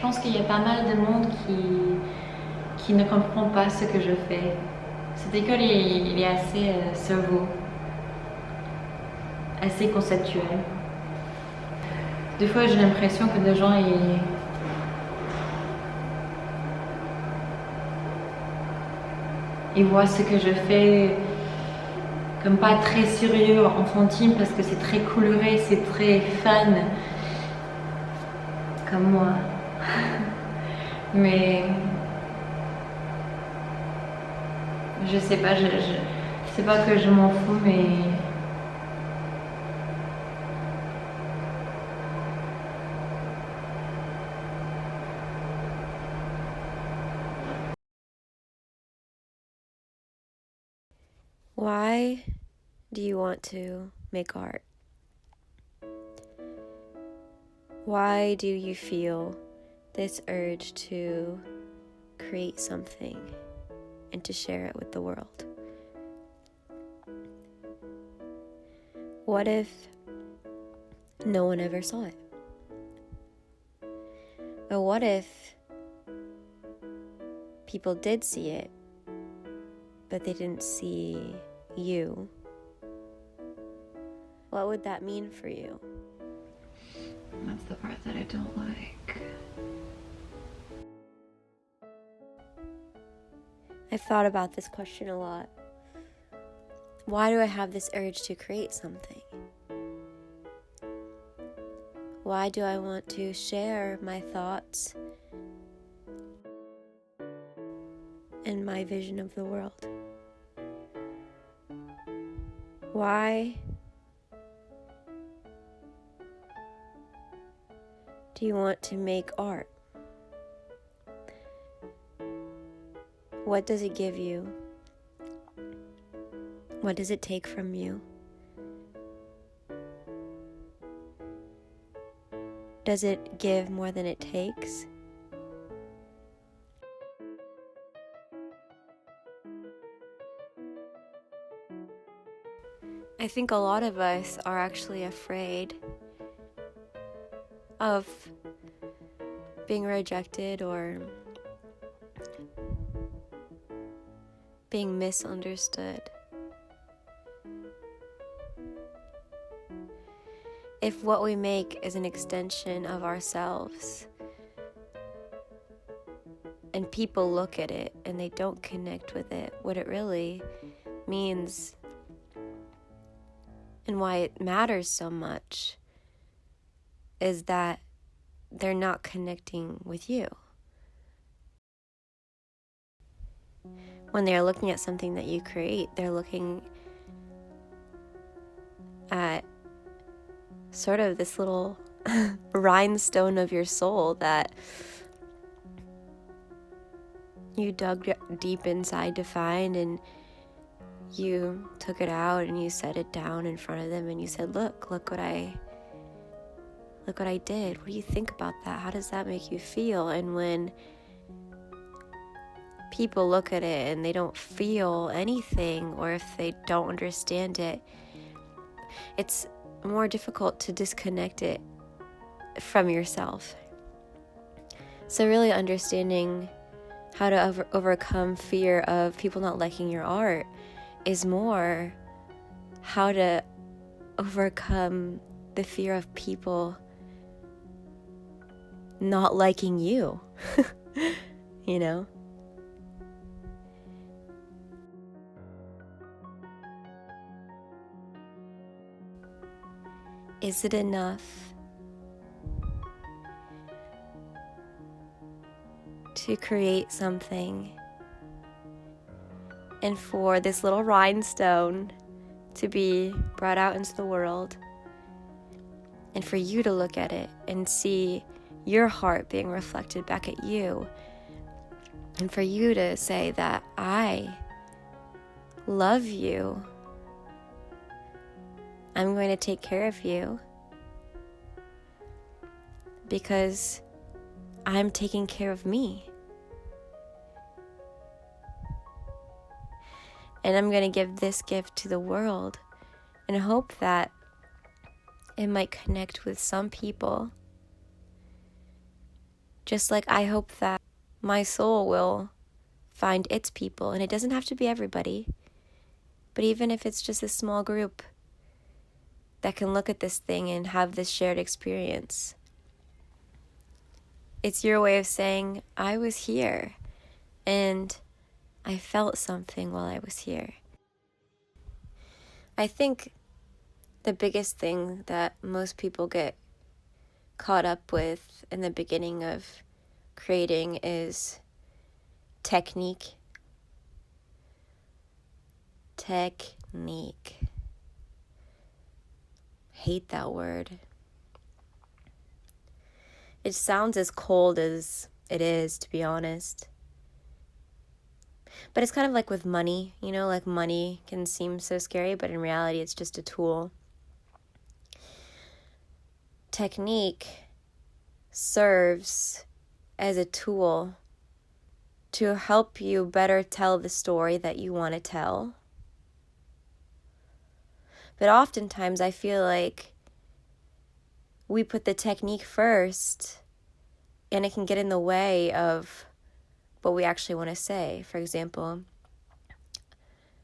pense qu'il y a pas mal de monde qui ne comprend pas ce que je fais. Cette école, il est assez cerveau, assez conceptuel. Des fois, j'ai l'impression que des gens, ils voient ce que je fais comme pas très sérieux, enfantine, parce que c'est très coloré, c'est très fun, comme moi. Mais je sais pas, c'est pas que je m'en fous, mais Why do you want to make art? Why do you feel this urge to create something and to share it with the world? What if no one ever saw it? Or what if people did see it, but they didn't see you? What would that mean for you? that's the part that I don't like. I've thought about this question a lot. Why do I have this urge to create something? Why do I want to share my thoughts and my vision of the world? Why do you want to make art? What does it give you? What does it take from you? Does it give more than it takes? I think a lot of us are actually afraid of being rejected or being misunderstood. If what we make is an extension of ourselves and people look at it and they don't connect with it, what it really means and why it matters so much is that they're not connecting with you. When they're looking at something that you create, they're looking at sort of this little rhinestone of your soul that you dug deep inside to find, and you took it out and you set it down in front of them and you said, look what I did. What do you think about that? How does that make you feel? And when people look at it and they don't feel anything, or if they don't understand it, it's more difficult to disconnect it from yourself. So really understanding how to overcome fear of people not liking your art is more how to overcome the fear of people not liking you. You know? Is it enough to create something and for this little rhinestone to be brought out into the world, and for you to look at it and see your heart being reflected back at you, and for you to say that I love you, I'm going to take care of you because I'm taking care of me. And I'm going to give this gift to the world and hope that it might connect with some people Just like I hope that my soul will find its people, and it doesn't have to be everybody, but even if it's just a small group that can look at this thing and have this shared experience, it's your way of saying, I was here and I felt something while I was here. I think the biggest thing that most people get caught up with in the beginning of creating is technique. Technique. Hate that word. It sounds as cold as it is, to be honest. But it's kind of like with money, you know, like money can seem so scary, but in reality it's just a tool. Technique serves as a tool to help you better tell the story that you want to tell. But oftentimes I feel like we put the technique first and it can get in the way of what we actually want to say. For example,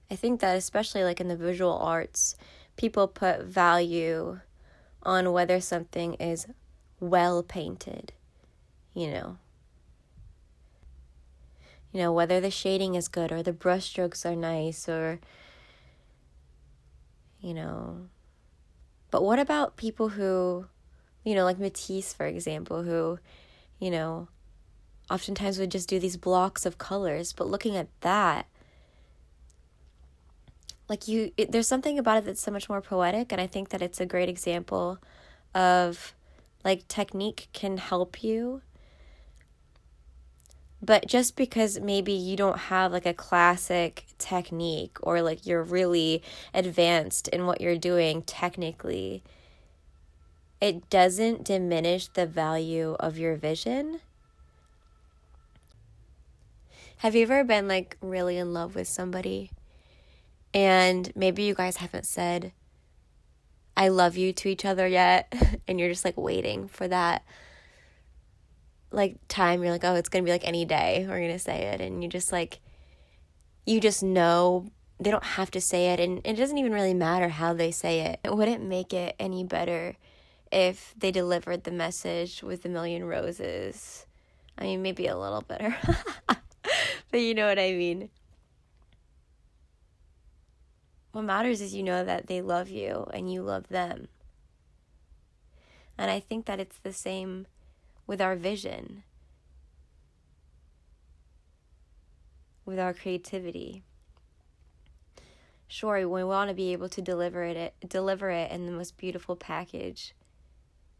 I think that especially like in the visual arts, people put value on whether something is well painted, you know, whether the shading is good or the brush strokes are nice or, but what about people who, like Matisse, for example, who, oftentimes would just do these blocks of colors, but looking at that, there's something about it that's so much more poetic, and I think that it's a great example of, technique can help you. But just because maybe you don't have, a classic technique or, you're really advanced in what you're doing technically, it doesn't diminish the value of your vision. Have you ever been, really in love with somebody? And maybe you guys haven't said, I love you to each other yet. And you're just, waiting for that, time. You're oh, it's going to be, any day we're going to say it. And you just, you just know they don't have to say it. And it doesn't even really matter how they say it. It wouldn't make it any better if they delivered the message with a million roses. I mean, maybe a little better. But you know what I mean. What matters is that they love you and you love them. And I think that it's the same with our vision, with our creativity. Sure, we want to be able to deliver it in the most beautiful package.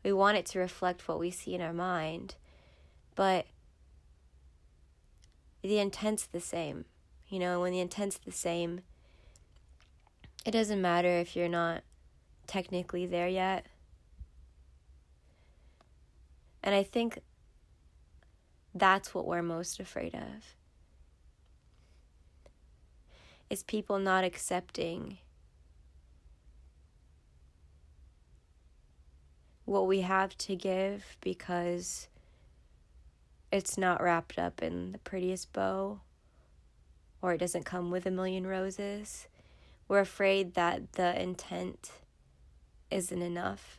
We want it to reflect what we see in our mind, but the intent's the same. And when the intent's the same, it doesn't matter if you're not technically there yet. And I think that's what we're most afraid of, is people not accepting what we have to give because it's not wrapped up in the prettiest bow, or it doesn't come with a million roses. We're afraid that the intent isn't enough.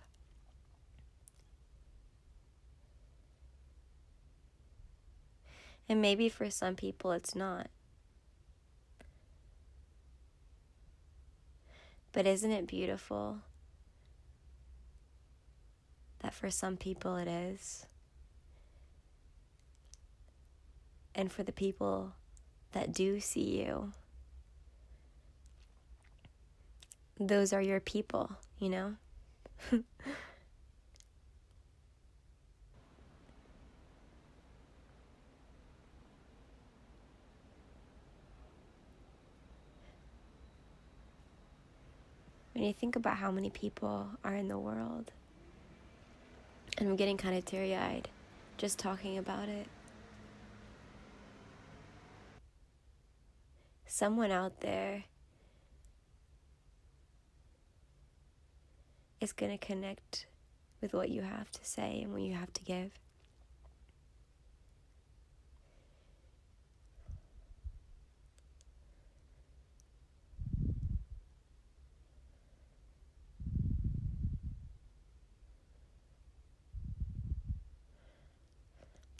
And maybe for some people it's not. But isn't it beautiful that for some people it is? And for the people that do see you, those are your people, When you think about how many people are in the world, and I'm getting kind of teary-eyed just talking about it. Someone out there is going to connect with what you have to say and what you have to give.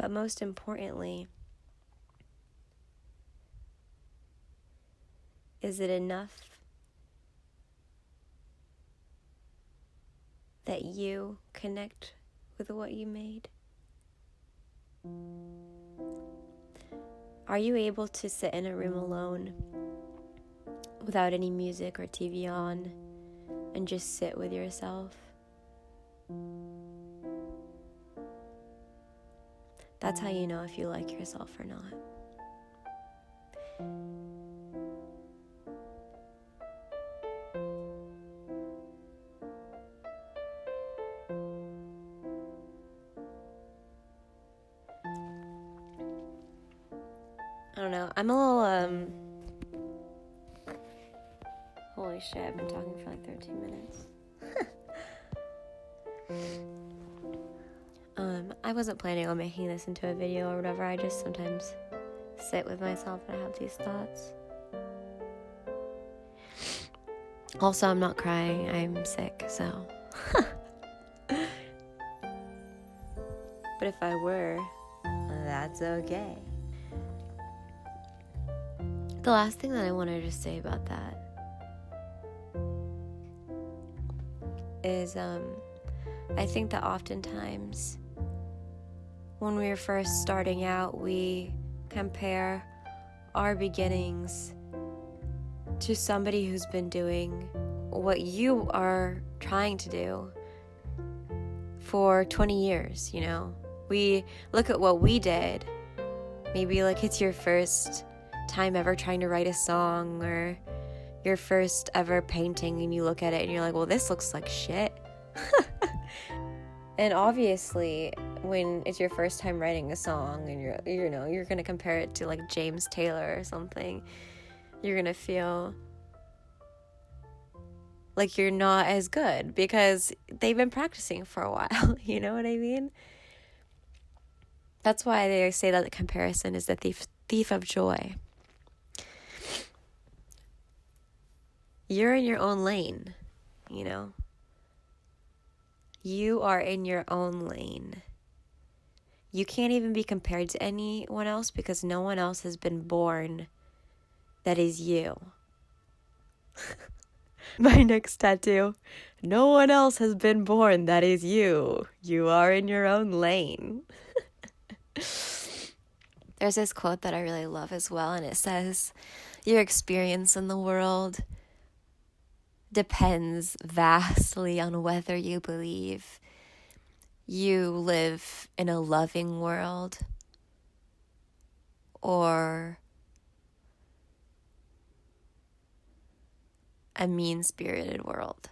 But most importantly, is it enough that you connect with what you made? Are you able to sit in a room alone without any music or TV on and just sit with yourself? That's how you know if you like yourself or not. I don't know. I'm a little, holy shit, I've been talking for like 13 minutes. I wasn't planning on making this into a video or whatever. I just sometimes sit with myself and I have these thoughts. Also, I'm not crying. I'm sick, so. But if I were, that's okay. The last thing that I wanted to say about that is I think that oftentimes when we're first starting out, we compare our beginnings to somebody who's been doing what you are trying to do for 20 years, you know? We look at what we did. Maybe like it's your first time ever trying to write a song or your first ever painting, and you look at it and you're like, well, this looks like shit. And obviously when it's your first time writing a song and you're gonna compare it to like James Taylor or something, you're gonna feel like you're not as good because they've been practicing for a while. You know what I mean? That's why they say that the comparison is the thief of joy. You're in your own lane, you know? You are in your own lane. You can't even be compared to anyone else because no one else has been born that is you. My next tattoo. No one else has been born that is you. You are in your own lane. There's this quote that I really love as well, and it says, your experience in the world depends vastly on whether you believe you live in a loving world or a mean-spirited world.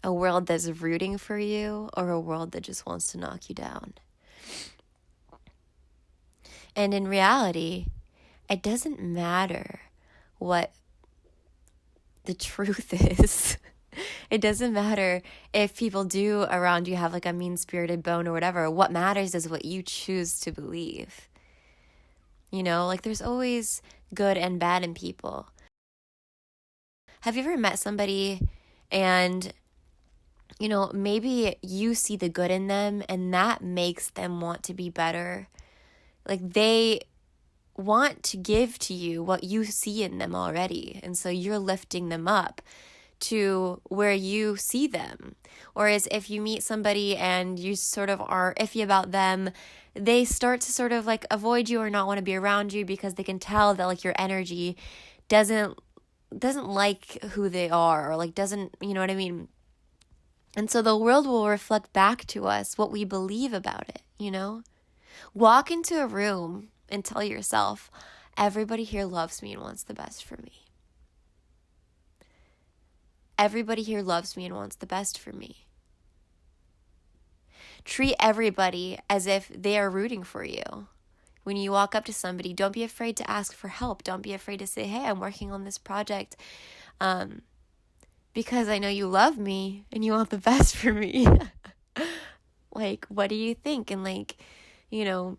A world that's rooting for you or a world that just wants to knock you down. And in reality, it doesn't matter what the truth is. It doesn't matter if people do around you have like a mean-spirited bone or whatever. What matters is what you choose to believe. You know, like there's always good and bad in people. Have you ever met somebody and, you know, maybe you see the good in them and that makes them want to be better? Like they want to give to you what you see in them already. And so you're lifting them up to where you see them. Whereas if you meet somebody and you sort of are iffy about them, they start to sort of like avoid you or not want to be around you because they can tell that like your energy doesn't like who they are or like doesn't, you know what I mean? And so the world will reflect back to us what we believe about it, you know? Walk into a room and tell yourself, everybody here loves me and wants the best for me. Everybody here loves me and wants the best for me. Treat everybody as if they are rooting for you. When you walk up to somebody, don't be afraid to ask for help. Don't be afraid to say, hey, I'm working on this project because I know you love me and you want the best for me. Like, what do you think? And like, you know,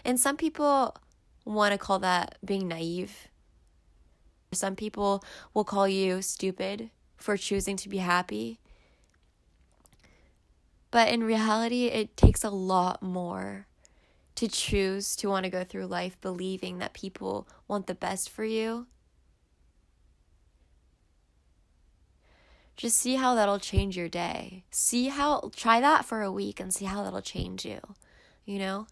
and some people want to call that being naive. Some people will call you stupid for choosing to be happy. But in reality, it takes a lot more to choose to want to go through life believing that people want the best for you. Just see how that'll change your day. Try that for a week and see how that'll change you, you know?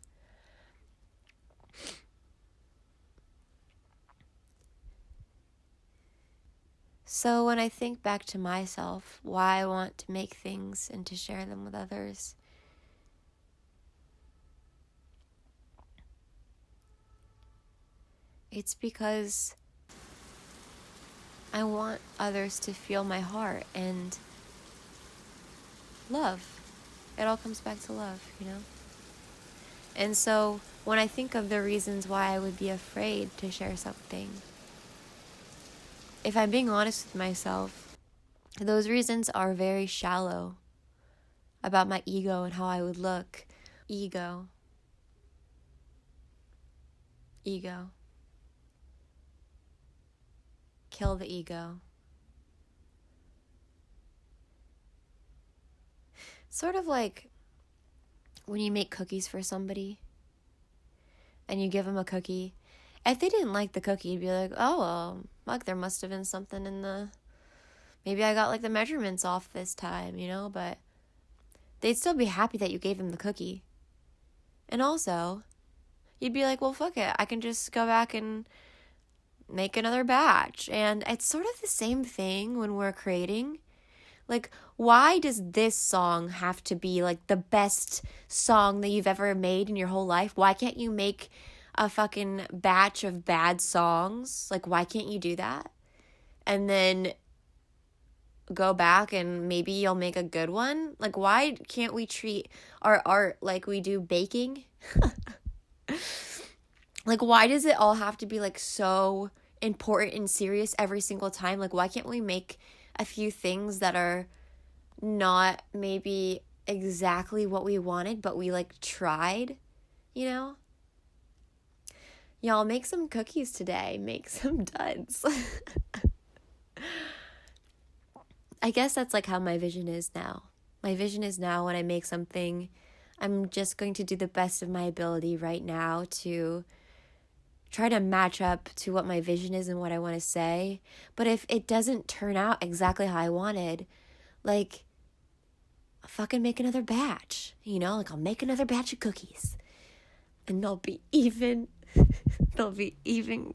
So when I think back to myself, why I want to make things and to share them with others, it's because I want others to feel my heart and love. It all comes back to love, you know? And so when I think of the reasons why I would be afraid to share something, if I'm being honest with myself, those reasons are very shallow about my ego and how I would look. Ego. Kill the ego. Sort of like when you make cookies for somebody and you give them a cookie. If they didn't like the cookie, you'd be like, oh, well, look, there must have been something in maybe I got like the measurements off this time, you know, but they'd still be happy that you gave them the cookie. And also, you'd be like, well, fuck it, I can just go back and make another batch. And it's sort of the same thing when we're creating. Like, why does this song have to be like the best song that you've ever made in your whole life? Why can't you make a fucking batch of bad songs? Like, why can't you do that? And then go back and maybe you'll make a good one? Like, why can't we treat our art like we do baking? Like, why does it all have to be like so important and serious every single time? Like, why can't we make a few things that are not maybe exactly what we wanted, but we like tried, you know? Y'all, make some cookies today. Make some duds. I guess that's like how my vision is now. My vision is now when I make something, I'm just going to do the best of my ability right now to try to match up to what my vision is and what I want to say. But if it doesn't turn out exactly how I wanted, like, I'll fucking make another batch, you know? Like, I'll make another batch of cookies. And they'll be even, how do you even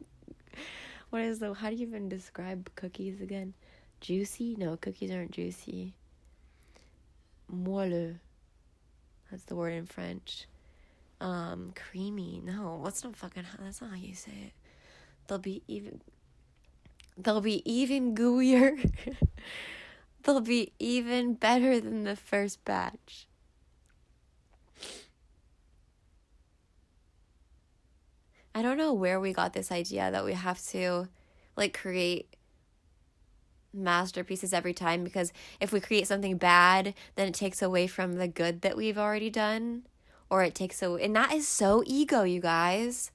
describe cookies again? Juicy? No, cookies aren't juicy. Moelleux. That's the word in French. Creamy. No, that's not how you say it. They'll be even gooier. They'll be even better than the first batch. I don't know where we got this idea that we have to like create masterpieces every time, because if we create something bad, then it takes away from the good that we've already done. Or it takes away, and that is so ego, you guys.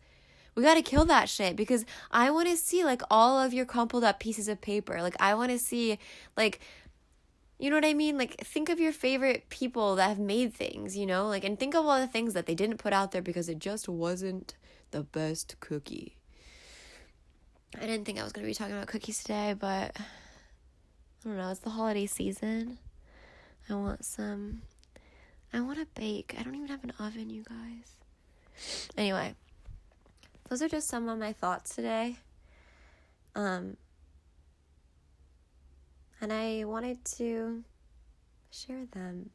We got to kill that shit, because I want to see like all of your crumpled up pieces of paper. Like, I want to see, like, you know what I mean? Like, think of your favorite people that have made things, you know? Like, and think of all the things that they didn't put out there because it just wasn't the best cookie. I didn't think I was going to be talking about cookies today, but I don't know. It's the holiday season. I want to bake. I don't even have an oven, you guys. Anyway, those are just some of my thoughts today. And I wanted to share them.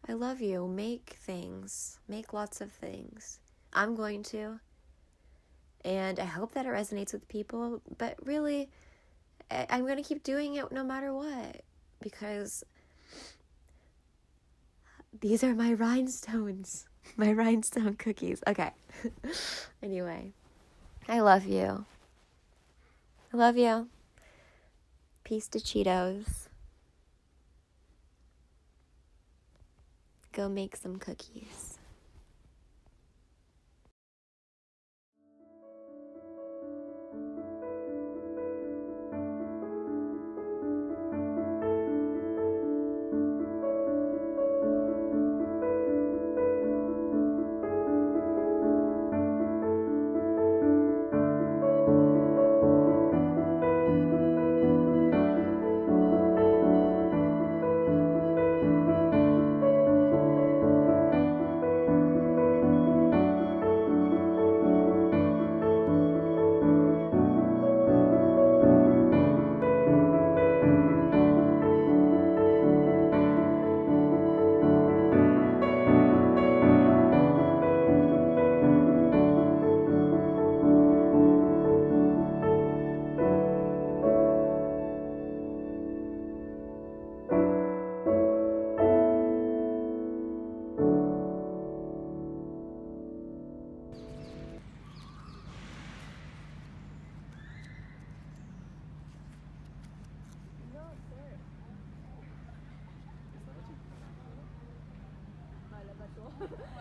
I love you. Make things. Make lots of things. I'm going to. And I hope that it resonates with people. But really, I'm going to keep doing it no matter what. Because these are my rhinestones. My rhinestone cookies. Okay. Anyway, I love you. I love you. Peace to Cheetos. Go make some cookies.